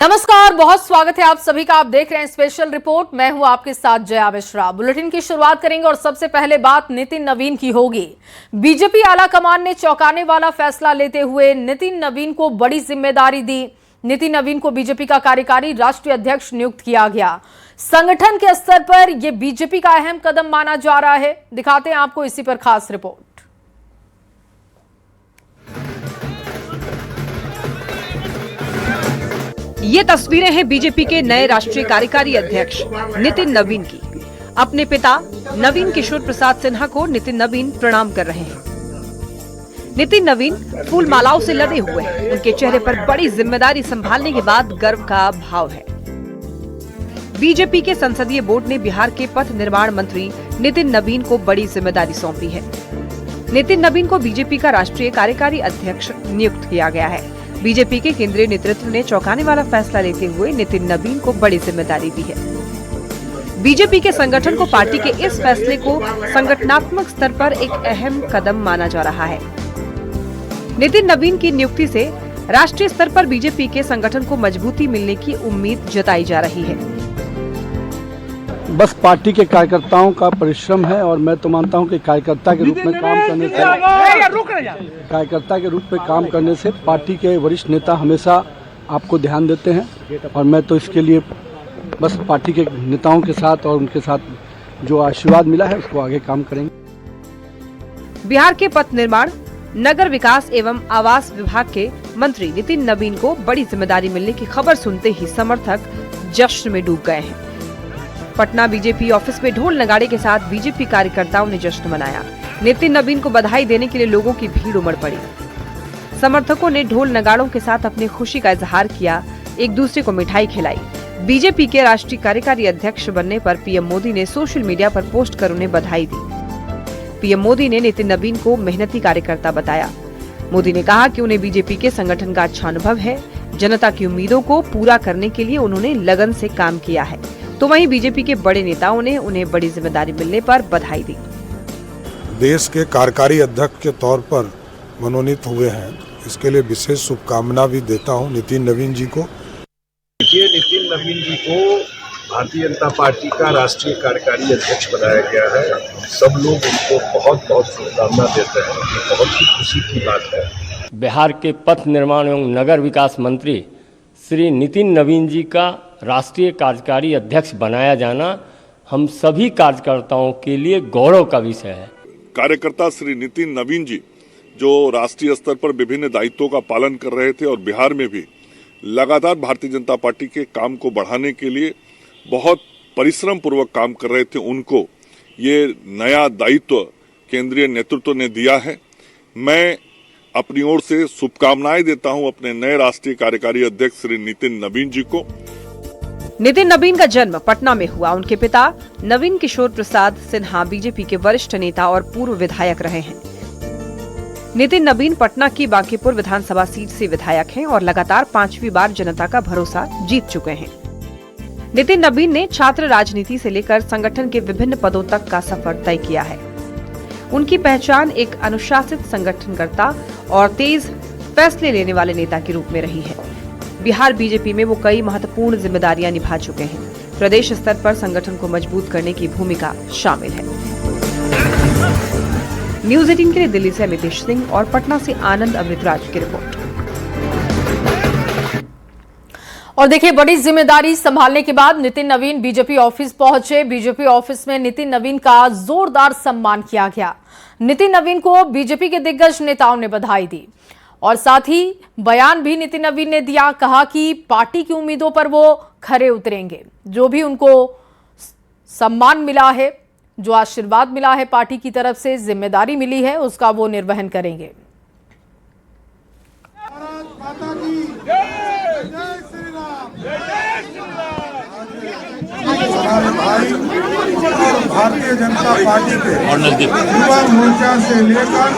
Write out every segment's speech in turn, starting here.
नमस्कार, बहुत स्वागत है आप सभी का। आप देख रहे हैं स्पेशल रिपोर्ट। मैं हूं आपके साथ जया मिश्रा। बुलेटिन की शुरुआत करेंगे और सबसे पहले बात नितिन नवीन की होगी। बीजेपी आला कमान ने चौंकाने वाला फैसला लेते हुए नितिन नवीन को बड़ी जिम्मेदारी दी। नितिन नवीन को बीजेपी का कार्यकारी राष्ट्रीय अध्यक्ष नियुक्त किया गया। संगठन के स्तर पर यह बीजेपी का अहम कदम माना जा रहा है। दिखाते हैं आपको इसी पर खास रिपोर्ट। ये तस्वीरें हैं बीजेपी के नए राष्ट्रीय कार्यकारी अध्यक्ष नितिन नवीन की। अपने पिता नवीन किशोर प्रसाद सिन्हा को नितिन नवीन प्रणाम कर रहे हैं। नितिन नवीन फूल मालाओं से लदे हुए हैं। उनके चेहरे पर बड़ी जिम्मेदारी संभालने के बाद गर्व का भाव है। बीजेपी के संसदीय बोर्ड ने बिहार के पथ निर्माण मंत्री नितिन नवीन को बड़ी जिम्मेदारी सौंपी है। नितिन नवीन को बीजेपी का राष्ट्रीय कार्यकारी अध्यक्ष नियुक्त किया गया है। बीजेपी के केंद्रीय नेतृत्व ने चौंकाने वाला फैसला लेते हुए नितिन नवीन को बड़ी जिम्मेदारी दी है। बीजेपी के संगठन को पार्टी के इस फैसले को संगठनात्मक स्तर पर एक अहम कदम माना जा रहा है। नितिन नवीन की नियुक्ति से राष्ट्रीय स्तर पर बीजेपी के संगठन को मजबूती मिलने की उम्मीद जताई जा रही है। बस पार्टी के कार्यकर्ताओं का परिश्रम है और मैं तो मानता हूं कि कार्यकर्ता के रूप में काम करने से पार्टी के वरिष्ठ नेता हमेशा आपको ध्यान देते हैं और मैं तो इसके लिए बस पार्टी के नेताओं के साथ और उनके साथ जो आशीर्वाद मिला है उसको आगे काम करेंगे। बिहार के पथ निर्माण, नगर विकास एवं आवास विभाग के मंत्री नितिन नवीन को बड़ी जिम्मेदारी मिलने की खबर सुनते ही समर्थक जश्न में डूब गए हैं। पटना बीजेपी ऑफिस में ढोल नगाड़े के साथ बीजेपी कार्यकर्ताओं ने जश्न मनाया। नितिन नवीन को बधाई देने के लिए लोगों की भीड़ उमड़ पड़ी। समर्थकों ने ढोल नगाड़ों के साथ अपनी खुशी का इजहार किया, एक दूसरे को मिठाई खिलाई। बीजेपी के राष्ट्रीय कार्यकारी अध्यक्ष बनने पर पीएम मोदी ने सोशल मीडिया पर पोस्ट कर उन्हें बधाई दी। पीएम मोदी ने नितिन नवीन को मेहनती कार्यकर्ता बताया। मोदी ने कहा कि उन्हें बीजेपी के संगठन का अच्छा अनुभव है। जनता की उम्मीदों को पूरा करने के लिए उन्होंने लगन से काम किया है। तो वहीं बीजेपी के बड़े नेताओं ने उन्हें बड़ी जिम्मेदारी मिलने पर बधाई दी। देश के कार्यकारी अध्यक्ष के तौर पर मनोनीत हुए हैं, इसके लिए विशेष शुभकामना भी देता हूं नितिन नवीन जी को। देखिए, नितिन नवीन जी को भारतीय जनता पार्टी का राष्ट्रीय कार्यकारी अध्यक्ष बनाया गया है। सब लोग उनको बहुत बहुत शुभकामना देते हैं। ये बहुत ही खुशी की बात है। बिहार के पथ निर्माण एवं नगर विकास मंत्री श्री नितिन नवीन जी का राष्ट्रीय कार्यकारी अध्यक्ष बनाया जाना हम सभी कार्यकर्ताओं के लिए गौरव का विषय है। कार्यकर्ता श्री नितिन नवीन जी जो राष्ट्रीय स्तर पर विभिन्न दायित्वों का पालन कर रहे थे और बिहार में भी लगातार भारतीय जनता पार्टी के काम को बढ़ाने के लिए बहुत परिश्रम पूर्वक काम कर रहे थे, उनको ये नया दायित्व केंद्रीय नेतृत्व ने दिया है। मैं अपनी ओर से शुभकामनाएं देता हूं अपने नए राष्ट्रीय कार्यकारी अध्यक्ष श्री नितिन नवीन जी को। नितिन नवीन का जन्म पटना में हुआ। उनके पिता नवीन किशोर प्रसाद सिन्हा बीजेपी के वरिष्ठ नेता और पूर्व विधायक रहे हैं। नितिन नवीन पटना की बांकीपुर विधानसभा सीट से विधायक हैं और लगातार 5वीं बार जनता का भरोसा जीत चुके हैं। नितिन नवीन ने छात्र राजनीति से लेकर संगठन के विभिन्न पदों तक का सफर तय किया है। उनकी पहचान एक अनुशासित संगठनकर्ता और तेज फैसले लेने वाले नेता के रूप में रही है। बिहार बीजेपी में वो कई महत्वपूर्ण जिम्मेदारियां निभा चुके हैं। प्रदेश स्तर पर संगठन को मजबूत करने की भूमिका शामिल है। न्यूज़ 18 के लिए दिल्ली से अमितेश सिंह और पटना से आनंद अमृतराज की रिपोर्ट। और देखिए, बड़ी जिम्मेदारी संभालने के बाद नितिन नवीन बीजेपी ऑफिस पहुंचे। बीजेपी ऑफिस में नितिन नवीन का जोरदार सम्मान किया गया। नितिन नवीन को बीजेपी के दिग्गज नेताओं ने बधाई दी और साथ ही बयान भी नितिन नवीन ने दिया। कहा कि पार्टी की उम्मीदों पर वो खरे उतरेंगे। जो भी उनको सम्मान मिला है, जो आशीर्वाद मिला है पार्टी की तरफ से, जिम्मेदारी मिली है, उसका वो निर्वहन करेंगे। भारतीय जनता पार्टी के युवा मोर्चा से लेकर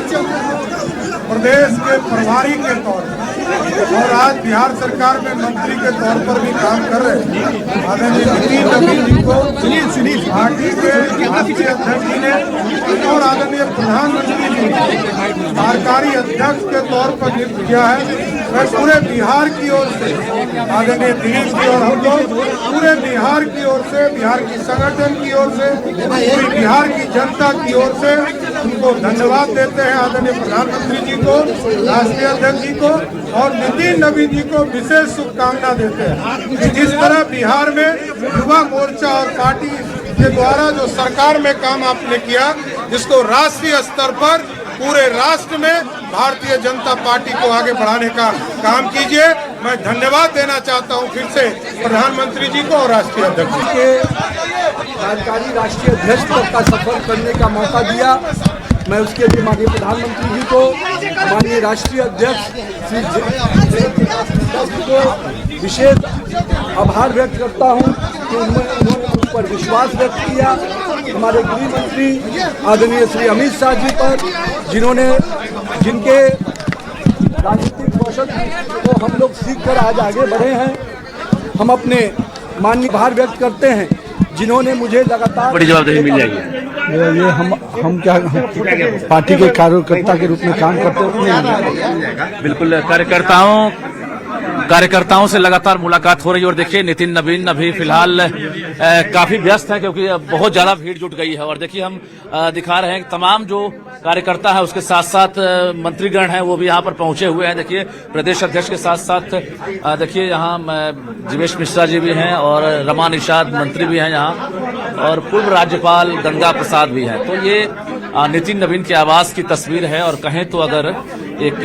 प्रदेश के प्रभारी के तौर पर और आज बिहार सरकार में मंत्री के तौर पर भी काम कर रहे हैं आदरणीय नितिन नवीन जी को पार्टी के राष्ट्रीय अध्यक्ष जी ने और आदरणीय प्रधानमंत्री जी ने कार्यकारी अध्यक्ष के तौर पर नियुक्त किया है। मैं पूरे बिहार की ओर से आदरणीय दिलीप जी और हम लोग पूरे बिहार की ओर से, बिहार की संगठन की ओर से, पूरी बिहार की जनता की ओर से उनको धन्यवाद देते हैं। आदरणीय प्रधानमंत्री जी को, राष्ट्रीय अध्यक्ष जी को और नितिन नवीन जी को विशेष शुभकामना देते हैं कि जिस तरह बिहार में युवा मोर्चा और पार्टी के द्वारा जो सरकार में काम आपने किया, जिसको राष्ट्रीय स्तर पर पूरे राष्ट्र में भारतीय जनता पार्टी को आगे बढ़ाने का काम कीजिए। मैं धन्यवाद देना चाहता हूं फिर से प्रधानमंत्री जी को और राष्ट्रीय अध्यक्ष जी के कार्यकारी राष्ट्रीय अध्यक्ष पद का सफर करने का मौका दिया। मैं उसके लिए माननीय प्रधानमंत्री जी को, माननीय राष्ट्रीय अध्यक्ष श्री जी को विशेष आभार व्यक्त करता हूं कि उन्होंने उस पर विश्वास व्यक्त किया। हमारे गृह मंत्री आदरणीय श्री अमित शाह जी पर, जिनके राजनीतिक कौशल को हम लोग सीखकर आज आगे बढ़े हैं। हम अपने माननीय आभार व्यक्त करते हैं जिन्होंने मुझे लगातार बड़ी जवाबदेही मिल जाएगी। ये हम क्या पार्टी के कार्यकर्ता के रूप में काम करते हैं। बिल्कुल, कार्यकर्ताओं से लगातार मुलाकात हो रही है। और देखिए नितिन नवीन अभी फिलहाल काफी व्यस्त है क्योंकि बहुत ज्यादा भीड़ जुट गई है। और देखिए हम दिखा रहे हैं तमाम जो कार्यकर्ता है उसके साथ साथ मंत्रीगण हैं वो भी यहाँ पर पहुंचे हुए हैं। देखिए प्रदेश अध्यक्ष के साथ साथ देखिए यहाँ जीवेश मिश्रा जी भी हैं और रमा निषाद मंत्री भी हैं यहाँ, और पूर्व राज्यपाल गंगा प्रसाद भी हैं। तो ये नितिन नवीन के आवास की तस्वीर है। और कहें तो अगर एक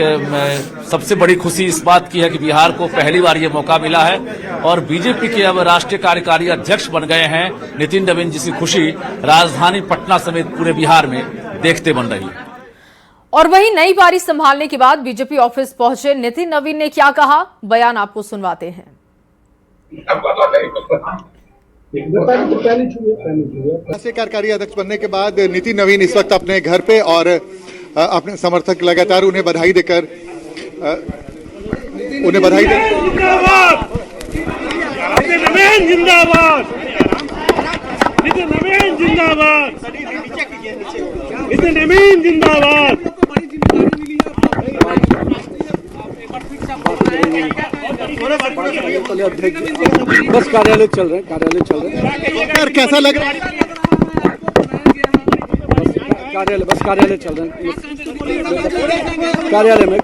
सबसे बड़ी खुशी इस बात की है कि बिहार को पहली बार ये मौका मिला है और बीजेपी के अब राष्ट्रीय कार्यकारी अध्यक्ष बन गए हैं नितिन नवीन, जिसकी खुशी राजधानी पटना समेत पूरे बिहार में देखते बन रही है। और वहीं नई पारी संभालने के बाद बीजेपी ऑफिस पहुंचे नितिन नवीन ने क्या कहा, बयान आपको सुनवाते हैं। राष्ट्रीय कार्यकारी अध्यक्ष बनने के बाद नितिन नवीन इस वक्त अपने घर पे और अपने समर्थक लगातार उन्हें बधाई देकर जिंदाबाद, नितिन नवीन जिंदाबाद, नितिन नवीन जिंदाबाद, नितिन नवीन जिंदाबाद। बस कार्यालय चल रहे हैं। सर कैसा लग रहा है? कार्यालय चल रहे हैं। कार्यालय में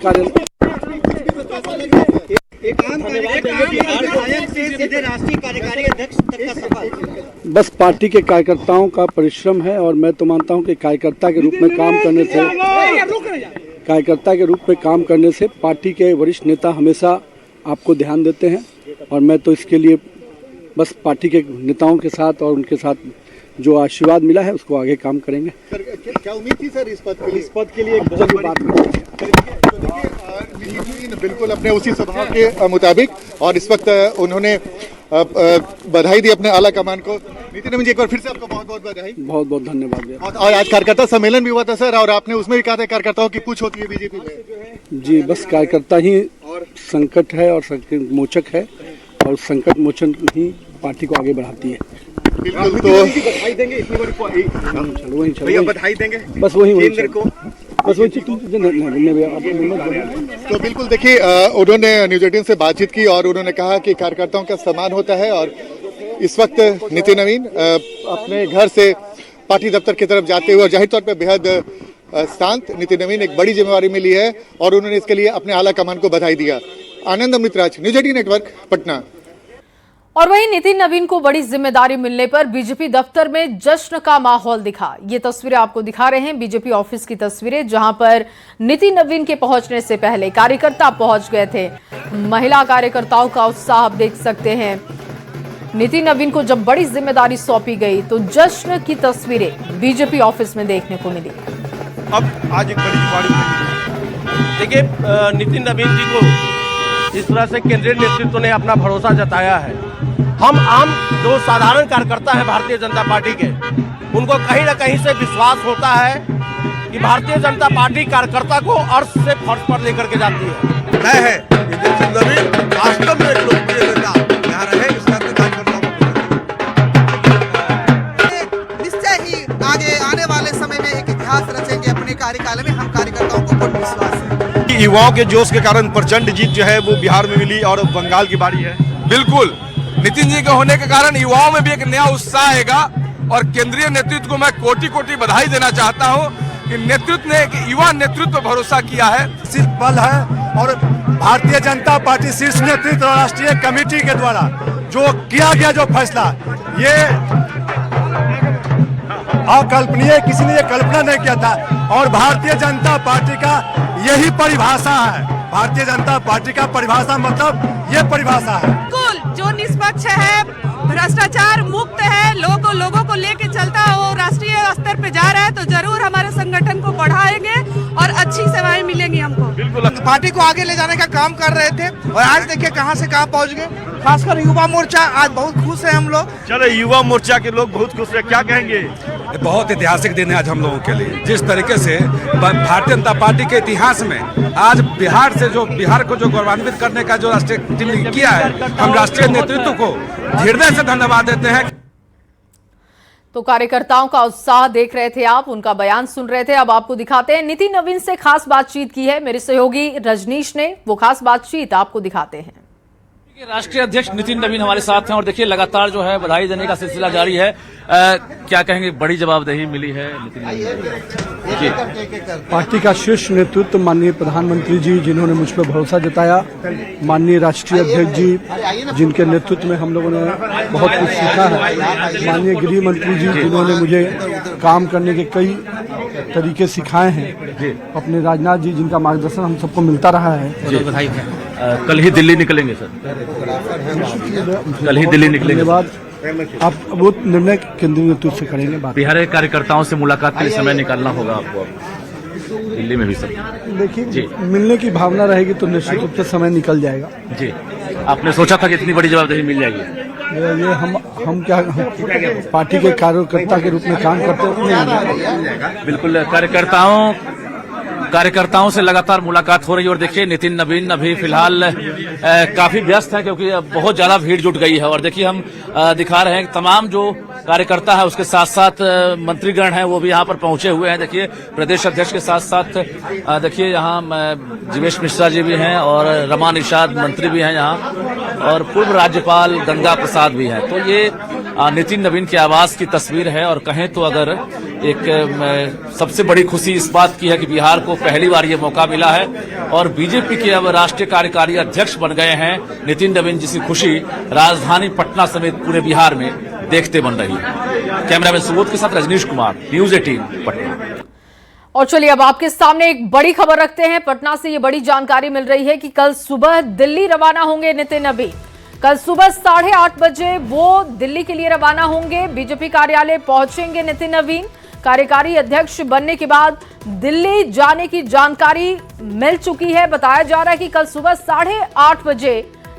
बस पार्टी के कार्यकर्ताओं का परिश्रम है। और मैं तो मानता हूं कि कार्यकर्ता के रूप में काम करने से पार्टी के वरिष्ठ नेता हमेशा आपको ध्यान देते हैं। और मैं तो इसके लिए बस पार्टी के नेताओं के साथ और उनके साथ जो आशीर्वाद मिला है उसको आगे काम करेंगे। सर क्या उम्मीद थी सर इस पद के लिए? बिल्कुल अपने उसी स्वभाव के मुताबिक, और इस वक्त उन्होंने बधाई दी अपने आला कमान को। नितिन नवीन जी एक बार फिर से आपको बहुत बहुत बधाई, बहुत बहुत धन्यवाद। और आज कार्यकर्ता सम्मेलन भी हुआ था सर, और आपने उसमें भी कहा था कार्यकर्ताओं की पूछ होती है बीजेपी में। जी बस कार्यकर्ता ही संकट है और संकट मोचक है, और संकट मोचन ही पार्टी को आगे बढ़ाती है। बिल्कुल, तो बधाई देंगे, इतनी बड़ी भैया बधाई देंगे बस वही केंद्र को, बस वही। तो बिल्कुल देखिए उन्होंने न्यूज 18 से बातचीत की और उन्होंने कहा कि कार्यकर्ताओं का सम्मान होता है। और इस वक्त नितिन नवीन अपने घर से पार्टी दफ्तर की तरफ जाते हुए, और जाहिर तौर पर बेहद शांत नितिन नवीन एक बड़ी जिम्मेवारी मिली है और उन्होंने इसके लिए अपने आला कमान को बधाई दिया। आनंद अमृतराज, न्यूज 18 नेटवर्क, पटना। और वहीं नितिन नवीन को बड़ी जिम्मेदारी मिलने पर बीजेपी दफ्तर में जश्न का माहौल दिखा। ये तस्वीरें आपको दिखा रहे हैं बीजेपी ऑफिस की तस्वीरें, जहां पर नितिन नवीन के पहुंचने से पहले कार्यकर्ता पहुंच गए थे। महिला कार्यकर्ताओं का उत्साह आप देख सकते हैं। नितिन नवीन को जब बड़ी जिम्मेदारी सौंपी गई तो जश्न की तस्वीरें बीजेपी ऑफिस में देखने को मिली। अब आज एक बड़ी जिम्मेदारी देखिए, नितिन नवीन जी को इस तरह से केंद्रीय नेतृत्व ने अपना भरोसा जताया है। हम आम जो साधारण कार्यकर्ता हैं भारतीय जनता पार्टी के, उनको कहीं ना कहीं से विश्वास होता है कि भारतीय जनता पार्टी कार्यकर्ता को अर्श से फर्श पर लेकर के जाती है। तय है नितिन नवीन वास्तव में एक लोकप्रिय नेता यहाँ रहे, इस तरह के कार्यकर्ताओं को निश्चय ही आगे आने वाले समय में एक इतिहास रचेंगे अपने कार्यकाल में। हम कार्यकर्ताओं को पूर्ण विश्वास है। युवाओं के जोश के कारण प्रचंड जीत जो है वो बिहार में मिली और बंगाल की बारी है। बिल्कुल, नितिन जी के होने के कारण युवाओं में भी एक नया उत्साह आएगा और केंद्रीय नेतृत्व को मैं कोटि कोटि बधाई देना चाहता हूं कि नेतृत्व ने एक युवा नेतृत्व पर भरोसा किया है। सिर्फ बल है और भारतीय जनता पार्टी शीर्ष नेतृत्व और राष्ट्रीय कमेटी के द्वारा जो किया गया जो फैसला, ये अकल्पनीय, किसी ने ये कल्पना नहीं किया था और भारतीय जनता पार्टी का यही परिभाषा है। भारतीय जनता पार्टी का परिभाषा मतलब ये परिभाषा है। बिल्कुल, जो निष्पक्ष है, भ्रष्टाचार मुक्त है, लोगों को लेके चलता है, वो राष्ट्रीय स्तर पे जा रहा है, तो जरूर हमारे संगठन को बढ़ाएंगे और अच्छी सेवाएं मिलेंगी हमको। बिल्कुल, पार्टी को आगे ले जाने का काम कर रहे थे और आज देखिए कहां से कहां पहुंच गए। खासकर युवा मोर्चा आज बहुत खुश है हम लोग। चलो, युवा मोर्चा के लोग बहुत खुश है, क्या कहेंगे? बहुत ऐतिहासिक दिन है आज हम लोगों के लिए। जिस तरीके से भारतीय जनता पार्टी के इतिहास में आज बिहार को जो गौरवान्वित करने का जो राष्ट्रीय टीम ने किया है, हम राष्ट्रीय नेतृत्व को हृदय से धन्यवाद देते हैं। तो कार्यकर्ताओं का उत्साह देख रहे थे आप, उनका बयान सुन रहे थे। अब आपको दिखाते हैं नितिन नवीन से खास बातचीत की है मेरे सहयोगी रजनीश ने, वो खास बातचीत आपको दिखाते हैं। राष्ट्रीय अध्यक्ष नितिन नवीन हमारे साथ हैं और देखिए लगातार जो है बधाई देने का सिलसिला जारी है। क्या कहेंगे, बड़ी जवाबदेही मिली है नितिन नवीन? पार्टी का शीर्ष नेतृत्व माननीय प्रधानमंत्री जी जिन्होंने मुझ पर भरोसा जताया, माननीय राष्ट्रीय अध्यक्ष जी जिनके नेतृत्व में हम लोगों ने बहुत कुछ सीखा है, माननीय गृह मंत्री जी जिन्होंने मुझे काम करने के कई तरीके सिखाए हैं, अपने राजनाथ जी जिनका मार्गदर्शन हम सबको मिलता रहा है। बधाई कल ही दिल्ली निकलेंगे सर, कल ही दिल्ली निकलेंगे। बाद आप वो निर्णय केंद्रीय नेतृत्व से करेंगे। बात बिहार के कार्यकर्ताओं से मुलाकात के लिए समय निकालना होगा आपको अब दिल्ली में भी सर। देखिए, मिलने की भावना रहेगी तो निश्चित रूप से समय निकल जाएगा। जी, आपने सोचा था कि इतनी बड़ी जवाबदेही मिल जाएगी? ये हम पार्टी के कार्यकर्ता के रूप में काम करते हैं। बिल्कुल, कार्यकर्ताओं से लगातार मुलाकात हो रही है और देखिए नितिन नवीन अभी फिलहाल काफी व्यस्त है क्योंकि बहुत ज्यादा भीड़ जुट गई है और देखिए हम दिखा रहे हैं कि तमाम जो कार्यकर्ता है उसके साथ साथ मंत्रीगण हैं वो भी यहाँ पर पहुंचे हुए हैं। देखिए प्रदेश अध्यक्ष के साथ साथ देखिए यहाँ जीवेश मिश्रा जी भी हैं और रमा निषाद मंत्री भी हैं यहाँ और पूर्व राज्यपाल गंगा प्रसाद भी हैं। तो ये नितिन नवीन के आवास की तस्वीर है और कहें तो अगर एक सबसे बड़ी खुशी इस बात की है कि बिहार को पहली बार ये मौका मिला है और बीजेपी के अब राष्ट्रीय कार्यकारी अध्यक्ष बन गए हैं नितिन नवीन, जिसकी खुशी राजधानी पटना समेत पूरे बिहार में देखते बन रही है। कैमरामैन सुबोध के साथ रजनीश कुमार, न्यूज 18 पटना। और चलिए अब आपके सामने एक बड़ी खबर रखते हैं। पटना से ये बड़ी जानकारी मिल रही है कि कल सुबह दिल्ली रवाना होंगे नितिन नवीन। कल सुबह 8:30 बजे वो दिल्ली के लिए रवाना होंगे। बीजेपी कार्यालय पहुंचेंगे नितिन नवीन। कार्यकारी अध्यक्ष बनने के बाद दिल्ली जाने की जानकारी मिल चुकी है। बताया जा रहा है कि कल सुबह 8:30 बजे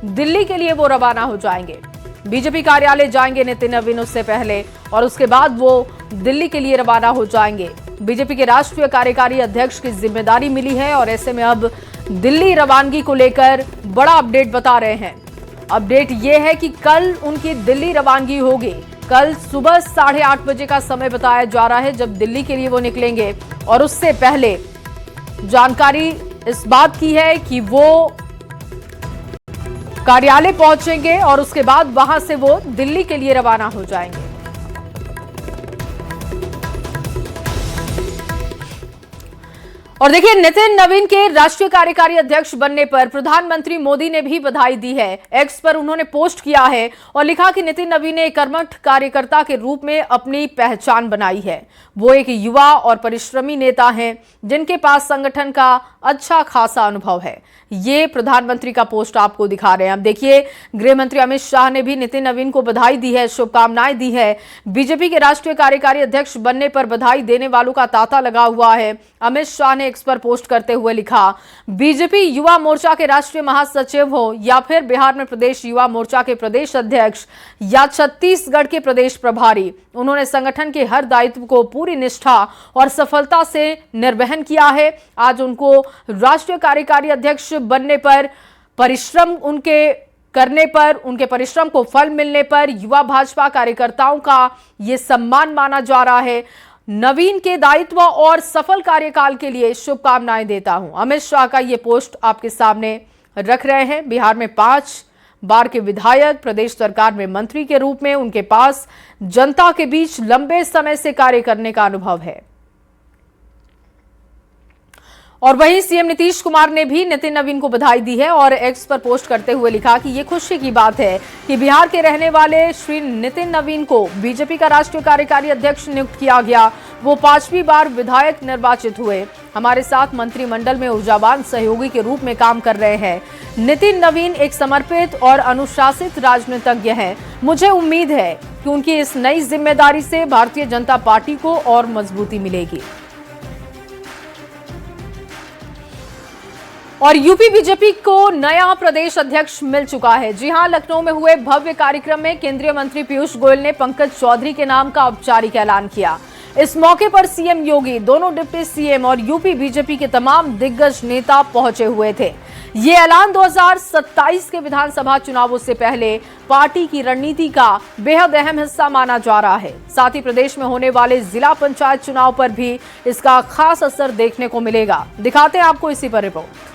दिल्ली के लिए वो रवाना हो जाएंगे। बीजेपी कार्यालय जाएंगे नितिन नवीन उससे पहले और उसके बाद वो दिल्ली के लिए रवाना हो जाएंगे। बीजेपी के राष्ट्रीय कार्यकारी अध्यक्ष की जिम्मेदारी मिली है और ऐसे में अब दिल्ली रवानगी को लेकर बड़ा अपडेट बता रहे हैं। अपडेट ये है कि कल उनकी दिल्ली रवानगी होगी। कल सुबह 8:30 बजे का समय बताया जा रहा है जब दिल्ली के लिए वो निकलेंगे और उससे पहले जानकारी इस बात की है कि वो कार्यालय पहुंचेंगे और उसके बाद वहां से वो दिल्ली के लिए रवाना हो जाएंगे। और देखिए नितिन नवीन के राष्ट्रीय कार्यकारी अध्यक्ष बनने पर प्रधानमंत्री मोदी ने भी बधाई दी है। एक्स पर उन्होंने पोस्ट किया है और लिखा कि नितिन नवीन ने एक कर्मठ कार्यकर्ता के रूप में अपनी पहचान बनाई है। वो एक युवा और परिश्रमी नेता हैं जिनके पास संगठन का अच्छा खासा अनुभव है। ये प्रधानमंत्री का पोस्ट आपको दिखा रहे हैं। अब देखिए गृह मंत्री अमित शाह ने भी नितिन नवीन को बधाई दी है, शुभकामनाएं दी है। बीजेपी के राष्ट्रीय कार्यकारी अध्यक्ष बनने पर बधाई देने वालों का तांता लगा हुआ है। अमित शाह ने एक्स पर पोस्ट करते हुए लिखा, बीजेपी युवा मोर्चा के राष्ट्रीय महासचिव हो या फिर बिहार में प्रदेश युवा मोर्चा के प्रदेश अध्यक्ष या छत्तीसगढ़ के प्रदेश प्रभारी, उन्होंने संगठन के हर दायित्व को पूरी निष्ठा और सफलता से निर्वहन किया है। आज उनको राष्ट्रीय कार्यकारी अध्यक्ष बनने पर परिश्रम उनके करने पर, उनके परिश्रम को फल मिलने पर युवा भाजपा कार्यकर्ताओं का ये सम्मान माना जा रहा है। नवीन के दायित्व और सफल कार्यकाल के लिए शुभकामनाएं देता हूं। अमित शाह का ये पोस्ट आपके सामने रख रहे हैं। बिहार में 5 बार के विधायक, प्रदेश सरकार में मंत्री के रूप में उनके पास जनता के बीच लंबे समय से कार्य करने का अनुभव है। और वहीं सीएम नीतीश कुमार ने भी नितिन नवीन को बधाई दी है और एक्स पर पोस्ट करते हुए लिखा कि ये खुशी की बात है कि बिहार के रहने वाले श्री नितिन नवीन को बीजेपी का राष्ट्रीय कार्यकारी अध्यक्ष नियुक्त किया गया। वो 5वीं बार विधायक निर्वाचित हुए। हमारे साथ मंत्रिमंडल में ऊर्जावान सहयोगी के रूप में काम कर रहे हैं। नितिन नवीन एक समर्पित और अनुशासित राजनीतिज्ञ हैं। मुझे उम्मीद है कि उनकी इस नई जिम्मेदारी से भारतीय जनता पार्टी को और मजबूती मिलेगी। और यूपी बीजेपी को नया प्रदेश अध्यक्ष मिल चुका है। जी हां, लखनऊ में हुए भव्य कार्यक्रम में केंद्रीय मंत्री पीयूष गोयल ने पंकज चौधरी के नाम का औपचारिक ऐलान किया। इस मौके पर सीएम योगी, दोनों डिप्टी सीएम और यूपी बीजेपी के तमाम दिग्गज नेता पहुंचे हुए थे। ये ऐलान 2027 के विधानसभा चुनावों से पहले पार्टी की रणनीति का बेहद अहम हिस्सा माना जा रहा है। साथ ही प्रदेश में होने वाले जिला पंचायत चुनाव पर भी इसका खास असर देखने को मिलेगा। दिखाते हैं आपको इसी पर रिपोर्ट।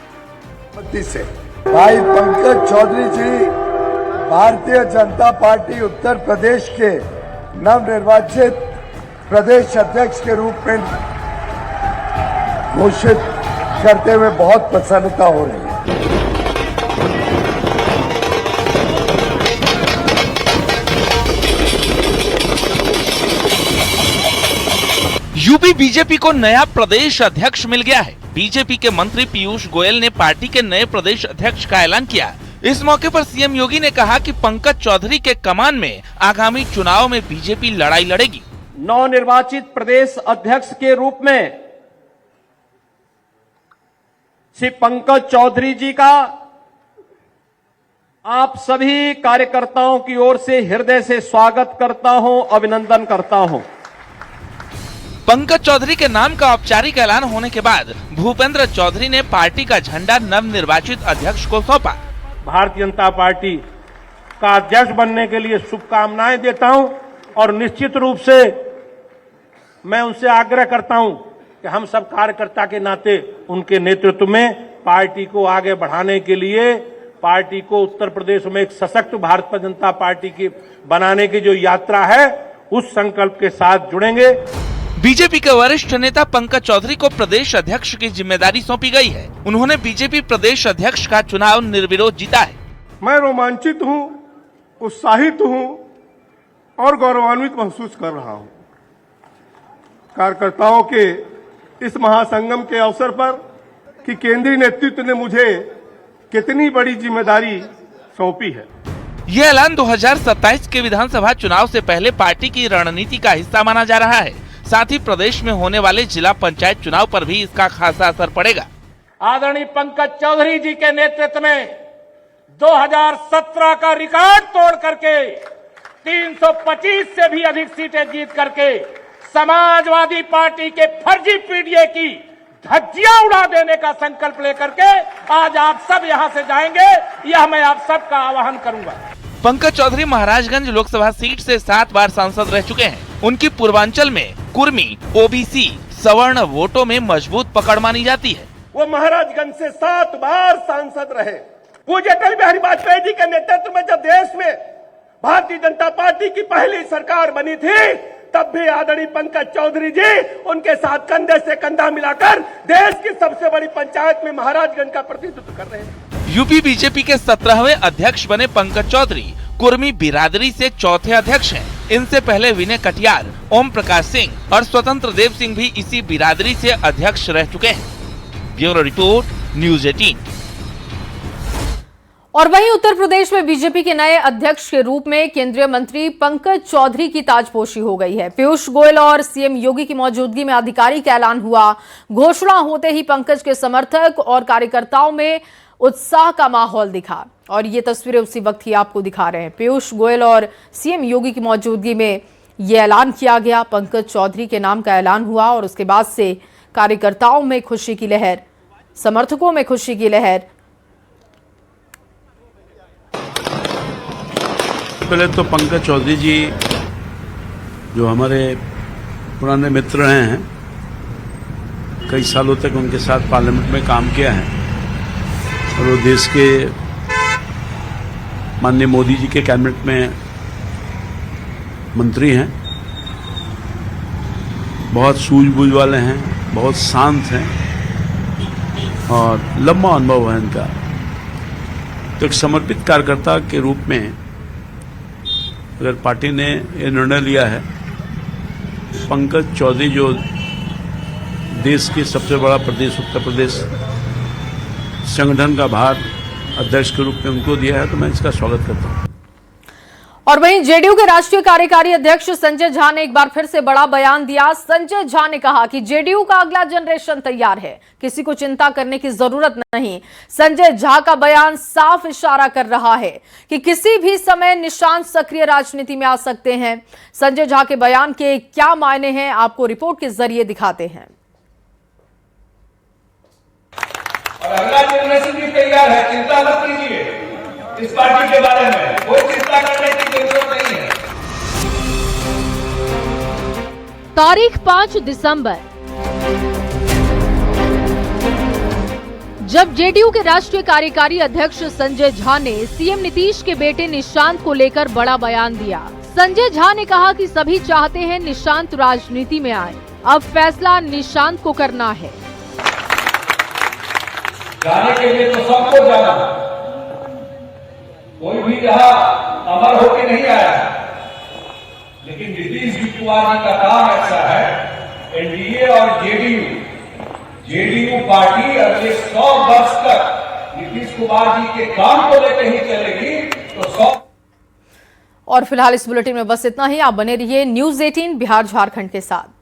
से भाई पंकज चौधरी जी भारतीय जनता पार्टी उत्तर प्रदेश के नवनिर्वाचित प्रदेश अध्यक्ष के रूप में घोषित करते हुए बहुत प्रसन्नता हो रही है। यूपी बीजेपी को नया प्रदेश अध्यक्ष मिल गया है। बीजेपी के मंत्री पीयूष गोयल ने पार्टी के नए प्रदेश अध्यक्ष का ऐलान किया। इस मौके पर सीएम योगी ने कहा कि पंकज चौधरी के कमान में आगामी चुनाव में बीजेपी लड़ाई लड़ेगी। नवनिर्वाचित प्रदेश अध्यक्ष के रूप में श्री पंकज चौधरी जी का आप सभी कार्यकर्ताओं की ओर से हृदय से स्वागत करता हूं, अभिनंदन करता हूं। पंकज चौधरी के नाम का औपचारिक ऐलान होने के बाद भूपेंद्र चौधरी ने पार्टी का झंडा नवनिर्वाचित अध्यक्ष को सौंपा। भारतीय जनता पार्टी का अध्यक्ष बनने के लिए शुभकामनाएं देता हूं और निश्चित रूप से मैं उनसे आग्रह करता हूं कि हम सब कार्यकर्ता के नाते उनके नेतृत्व में पार्टी को आगे बढ़ाने के लिए, पार्टी को उत्तर प्रदेश में एक सशक्त भारतीय जनता पार्टी की बनाने की जो यात्रा है उस संकल्प के साथ जुड़ेंगे। बीजेपी के वरिष्ठ नेता पंकज चौधरी को प्रदेश अध्यक्ष की जिम्मेदारी सौंपी गई है। उन्होंने बीजेपी प्रदेश अध्यक्ष का चुनाव निर्विरोध जीता है। मैं रोमांचित हूं, उत्साहित हूं और गौरवान्वित महसूस कर रहा हूं। कार्यकर्ताओं के इस महासंगम के अवसर पर कि केंद्रीय नेतृत्व ने मुझे कितनी बड़ी जिम्मेदारी सौंपी है। ये ऐलान 2027 के विधानसभा चुनाव से पहले पार्टी की रणनीति का हिस्सा माना जा रहा है। साथ ही प्रदेश में होने वाले जिला पंचायत चुनाव पर भी इसका खासा असर पड़ेगा। आदरणीय पंकज चौधरी जी के नेतृत्व में 2017 का रिकॉर्ड तोड़ करके 325 से भी अधिक सीटें जीत करके समाजवादी पार्टी के फर्जी पीडीए की धज्जियां उड़ा देने का संकल्प लेकर के आज आप सब यहां से जाएंगे, यह मैं आप सबका आह्वान करूंगा। पंकज चौधरी महाराजगंज लोकसभा सीट से 7 बार सांसद रह चुके हैं। उनकी पूर्वांचल में कुर्मी, ओबीसी, सवर्ण वोटों में मजबूत पकड़ मानी जाती है। वो महाराजगंज से 7 बार सांसद रहे। पूज्य अटल बिहारी वाजपेयी जी के नेतृत्व में जब देश में भारतीय जनता पार्टी की पहली सरकार बनी थी, तब भी आदरणीय पंकज चौधरी जी उनके साथ कंधे से कंधा मिलाकर देश की सबसे बड़ी पंचायत में महाराजगंज का प्रतिनिधित्व कर रहे हैं। यूपी बीजेपी के 17वें अध्यक्ष बने पंकज चौधरी कुर्मी बिरादरी से चौथे अध्यक्ष हैं। इनसे पहले विनय कटियार, ओम प्रकाश सिंह और स्वतंत्र देव सिंह भी इसी बिरादरी से अध्यक्ष रह चुके हैं। Bureau report, news 18। और वहीं उत्तर प्रदेश में बीजेपी के नए अध्यक्ष के रूप में केंद्रीय मंत्री पंकज चौधरी की ताजपोशी हो गई है। पीयूष गोयल और सीएम योगी की मौजूदगी में आधिकारिक ऐलान हुआ। घोषणा होते ही पंकज के समर्थक और कार्यकर्ताओं में उत्साह का माहौल दिखा और ये तस्वीरें उसी वक्त ही आपको दिखा रहे हैं। पीयूष गोयल और सीएम योगी की मौजूदगी में ये ऐलान किया गया। पंकज चौधरी के नाम का ऐलान हुआ और उसके बाद से कार्यकर्ताओं में खुशी की लहर, समर्थकों में खुशी की लहर। पहले तो पंकज चौधरी जी जो हमारे पुराने मित्र रहे हैं, कई सालों तक उनके साथ पार्लियामेंट में काम किया है और वो देश के माननीय मोदी जी के कैबिनेट में मंत्री हैं। बहुत सूझबूझ वाले हैं, बहुत शांत हैं और लंबा अनुभव है इनका। तो एक समर्पित कार्यकर्ता के रूप में अगर पार्टी ने ये निर्णय लिया है, पंकज चौधरी जो देश के सबसे बड़ा प्रदेश उत्तर प्रदेश संगठन का भार अध्यक्ष के रूप में उनको दिया है, तो मैं इसका स्वागत करता हूँ। और वहीं जेडीयू के राष्ट्रीय कार्यकारी अध्यक्ष संजय झा ने एक बार फिर से बड़ा बयान दिया। संजय झा ने कहा कि जेडीयू का अगला जनरेशन तैयार है, किसी को चिंता करने की जरूरत नहीं। संजय झा का बयान साफ इशारा कर रहा है कि किसी भी समय निशांत सक्रिय राजनीति में आ सकते हैं। संजय झा के बयान के क्या मायने हैं, आपको रिपोर्ट के जरिए दिखाते हैं। और अगला जनरेशन भी तैयार है, चिंता मत कीजिए इस पार्टी के बारे में, कोई चिंता करने की जरूरत नहीं है। तारीख 5 दिसंबर, जब जेडीयू के राष्ट्रीय कार्यकारी अध्यक्ष संजय झा ने सीएम नीतीश के बेटे निशांत को लेकर बड़ा बयान दिया। संजय झा ने कहा कि सभी चाहते हैं निशांत राजनीति में आए, अब फैसला निशांत को करना है। जाने के लिए तो सबको जाना, कोई भी यहाँ अमर होके नहीं आया, लेकिन नीतीश कुमार जी का काम ऐसा है, एनडीए और जेडीयू पार्टी अगले 100 वर्ष तक नीतीश कुमार जी के काम को लेकर ही चलेगी। तो 100। और फिलहाल इस बुलेटिन में बस इतना ही। आप बने रहिए न्यूज़ 18 बिहार झारखंड के साथ।